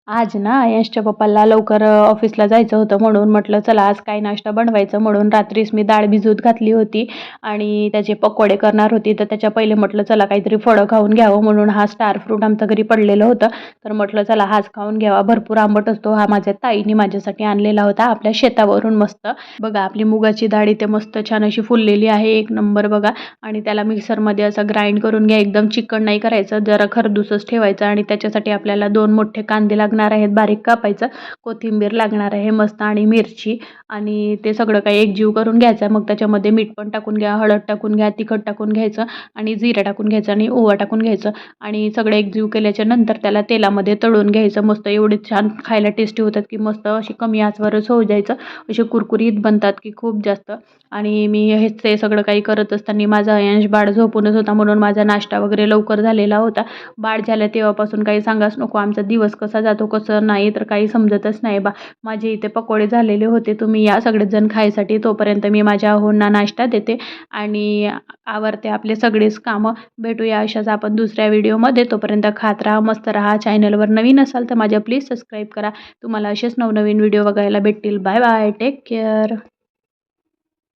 आज ना यशच्या पप्पाला लवकर ऑफिसला जायचं होतं म्हणून म्हटलं चला आज काय नाश्ता बनवायचं म्हणून रात्रीच मी डाळ भिजवत घातली होती आणि त्याचे पकोडे करणार होती. तर त्याच्या पहिले म्हटलं चला काहीतरी फळं खाऊन घ्यावं म्हणून हा स्टार फ्रूट आमच्या घरी पडलेलं होतं. तर म्हटलं चला हाच खाऊन घ्यावा. भरपूर आंबट असतो. हा माझ्या ताईने माझ्यासाठी आणलेला होता आपल्या शेतावरून मस्त. बघा आपली मुगाची डाळ इथे मस्त छान अशी फुललेली आहे. एक नंबर बघा. आणि त्याला मिक्सरमध्ये असं ग्राइंड करून घ्या. एकदम चिकन नाही करायचं, जरा खरदूसच ठेवायचं आणि त्याच्यासाठी आपल्याला 2 मोठे कांदे लागणार आहेत बारीक कापायचं, कोथिंबीर लागणार आहे मस्त आणि मिरची आणि ते सगळं काही एकजीव करून घ्यायचं. मग त्याच्यामध्ये मीठ पण टाकून घ्या, हळद टाकून घ्या, तिखट टाकून घ्यायचं आणि जिरं टाकून घ्यायचं आणि ओवा टाकून घ्यायचं आणि सगळं एकजीव केल्याच्या नंतर त्याला तेलामध्ये तळून घ्यायचं. मस्त एवढे छान खायला टेस्टी होतात की मस्त अशी कमी आचवरच होऊ द्यायचं. असे कुरकुरीत बनतात की खूप जास्त. आणि मी हेच ते सगळं काही करत असताना माझा अंश बाळ झोपूनच होता म्हणून माझा नाश्ता वगैरे लवकर झालेला होता. बाळ झालं तेव्हापासून काही सांगाच नको आमचा दिवस कसा जातो कसं नाही तर काही समजतच नाही बा. माझे इथे पकोडे झालेले होते. तुम्ही या सगळेच जण खायसाठी. तोपर्यंत मी माझ्या अहोंना नाश्ता देते आणि आवरते आपले सगळेच कामं. भेटूया अशाच आपण दुसऱ्या व्हिडिओमध्ये. तोपर्यंत खात राहा, मस्त राहा. चॅनलवर नवीन असाल तर माझ्या प्लीज सबस्क्राईब करा. तुम्हाला असेच नवनवीन व्हिडिओ बघायला भेटतील. Bye bye. Take care.